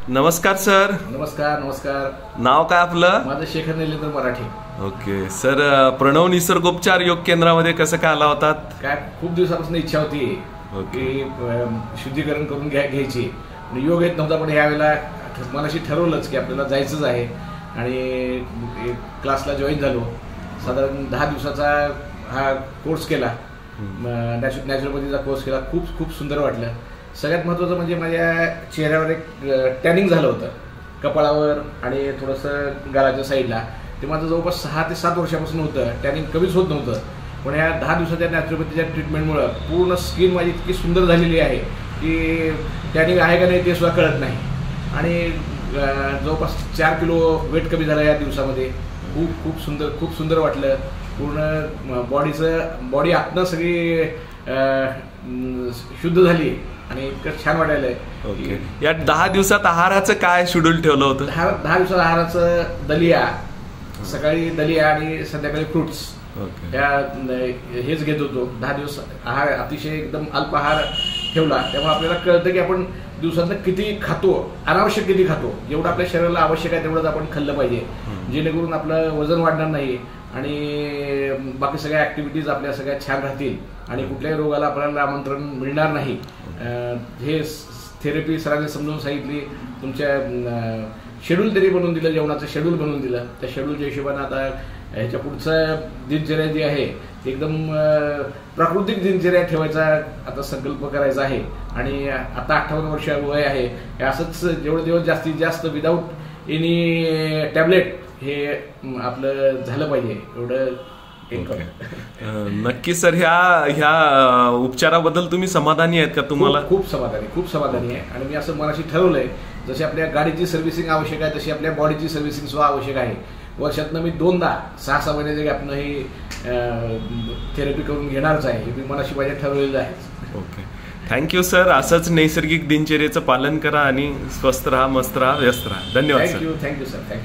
नमस्कार सर. नमस्कार नमस्कार. नाव काय आपलं? माझं शेखर निलेंद्र मराठे. ओके सर, प्रणव निसर्गोपचार योग केंद्रामध्ये कसं काय आला होतात? काय खूप दिवसापासून इच्छा होती की शुद्धीकरण करून घ्यायची. योग येत नव्हता, पण यावेळेला मनाशी ठरवलंच की आपल्याला जायचंच आहे आणि क्लासला जॉईन झालो. साधारण 10 दिवसाचा हा कोर्स केला, नॅचरोपॅथीचा कोर्स केला. खूप खूप सुंदर वाटलं. सगळ्यात महत्त्वाचं म्हणजे माझ्या चेहऱ्यावर एक टॅनिंग झालं होतं, कपाळावर आणि थोडंसं गालाच्या साईडला. ते माझं जवळपास 6 ते 7 वर्षापासून होतं. टॅनिंग कमीच होत नव्हतं, पण या 10 दिवसाच्या नॅचरोपॅथीच्या ट्रीटमेंटमुळं पूर्ण स्किन माझी इतकी सुंदर झालेली आहे की टॅनिंग आहे का नाही ते सुद्धा कळत नाही. आणि जवळपास 4 किलो वेट कमी झालं या दिवसामध्ये. खूप सुंदर वाटलं. पूर्ण बॉडी आतनं सगळी शुद्ध झाली आणि इतकं छान वाटायला. ओके, या 10 दिवसात आहाराचं काय शेड्यूल ठेवलं होतं? 10 दिवसात आहाराचं दलिया, सकाळी दलिया आणि संध्याकाळी फ्रुट्स, हेच घेत होतो. 10 दिवस आहार अतिशय एकदम अल्प आहार ठेवला. त्यामुळे आपल्याला कळतं की आपण दिवसातनं किती खातो, अनावश्यक किती खातो. जेवढं आपल्या शरीराला आवश्यक आहे तेवढंच आपण खाल्लं पाहिजे, जेणेकरून आपलं वजन वाढणार नाही आणि बाकी सगळ्या ॲक्टिव्हिटीज आपल्या सगळ्या छान राहतील आणि कुठल्याही रोगाला आपल्याला आमंत्रण मिळणार नाही. हे थेरपी सरांनी समजून सांगितली. तुमच्या शेड्यूल तरी बनवून दिलं, जेवणाचं शेड्यूल बनवून दिलं. त्या शेड्यूलच्या हिशोबानं आता ह्याच्या पुढचं दिनचर्या जी आहे ती एकदम प्राकृतिक दिनचर्या ठेवायचा आता संकल्प करायचा आहे. आणि आता 58 वर्ष वय आहे. असंच जेवढे दिवस जास्तीत जास्त विदाऊट एनी टॅबलेट हे आपलं झालं पाहिजे एवढं. नक्की सर, ह्या उपचाराबद्दल तुम्ही समाधानी आहेत का? तुम्हाला? खूप समाधानी आहे. आणि मी असं मनाशी ठरवलंय, जशी आपल्या गाडीची सर्व्हिसिंग आवश्यक आहे तशी आपल्या बॉडीची सर्व्हिसिंग सुद्धा आवश्यक आहे. वर्षातनं मी 2दा 6-6 महिन्याच्या गॅपनं ही थेरपी करून घेणारच आहे. हे मी मनाशी माझ्या ठरवलेलं आहे. Okay, thank you sir. असंच नैसर्गिक दिनचर्येचं पालन करा आणि स्वस्थ राहा, मस्त राहा, व्यस्त राहा. धन्यवाद. Thank you sir. थँक्यू.